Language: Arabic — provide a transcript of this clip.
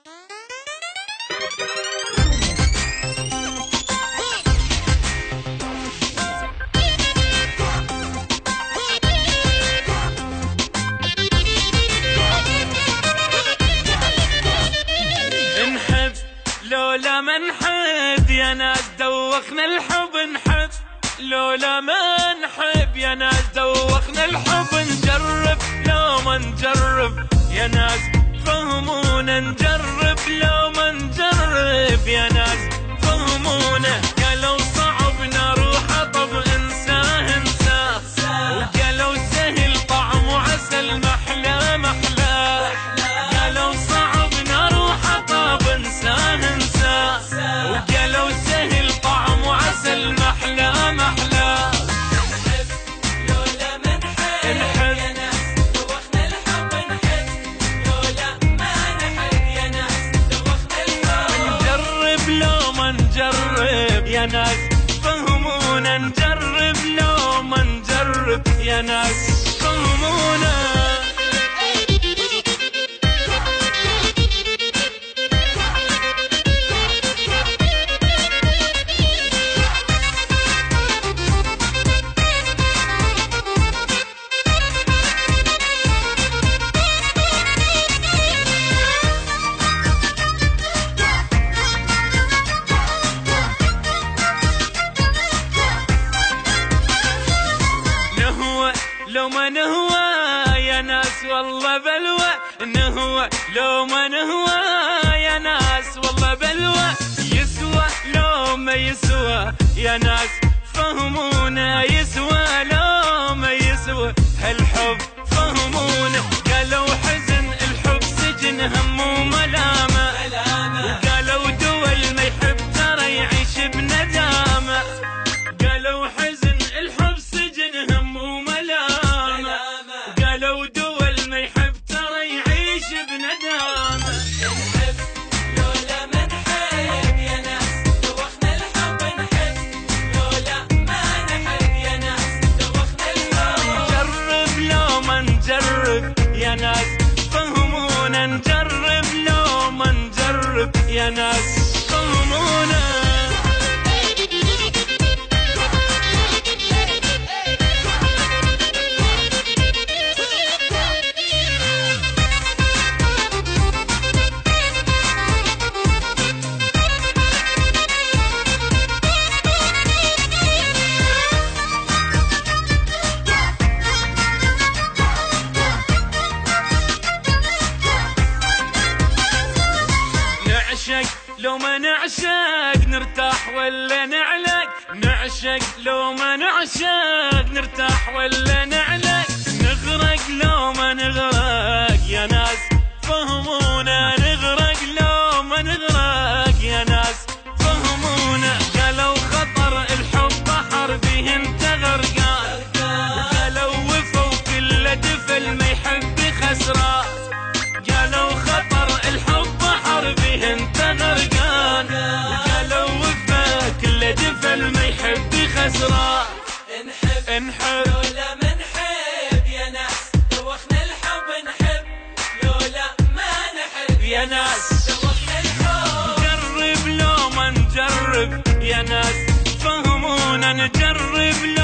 نحب لولا ما نحب يا ناس دوخنا الحب، نحب لولا ما نحب يا ناس دوخنا الحب، نجرب لو ما نجرب يا ناس فهمونا، نجرب لو ما نجرب يا ناس فهمونا. قالوا صعب نروح طب انساه انساه، وقالوا سهل طعم وعسل محلى محلى، قالوا صعب نروح طب انساه انساه، وقالوا سهل طعم وعسل محلى محلى. نحب لولا ما نحب يا ناس دوخنا الحب، نحب لولا ما نحب يا ناس دوخنا الحب، نجرب لو ما نجرب يا ناس فهمونا، نجرب لو ما نجرب يا ناس فهمونا. لو ما نهوى يا ناس والله بلوى، نهوى لو ما نهوى يا ناس والله بلوى، يسوى لو ما يسوى يا ناس فهمونا، يسوى لو ما يسوى هالحب فهمونا. قالوا حزن الحب سجن هم وملامة، وقالوا دول ما يحب ترى يعيش بندامة، قالوا حزن الحب سجن هم وملامة، قالوا دول ما يحب ترى يعيش بندامة. نحب لولا ما نحب يا ناس دوخنا الحب، نحب لولا ما نحب يا ناس دوخنا الحب، نجرب لو ما نجرب يا ناس فهمونا، نجرب لو ما نجرب يا ناس فهمونا. لو ما نعشق نرتاح ولا نعلق، نعشق لو ما نعشق نرتاح ولا نعلق، نغرق لو ما نغرق يا ناس فهمونا، نغرق لو ما نغرق يا ناس فهمونا. قالوا خطر الحب بحر به انت غرقان، قالوا وفوا كل دفل ما يحب خسران، قالوا خطر الحب بحر به انت غرقان، قالوا وفا كل دفل ما يحب خسران. نحب لولا ما نحب يا ناس دوخنا الحب، نحب لولا ما نحب يا ناس دوخنا الحب، نجرب لو ما نجرب يا ناس فهمونا، نجرب لو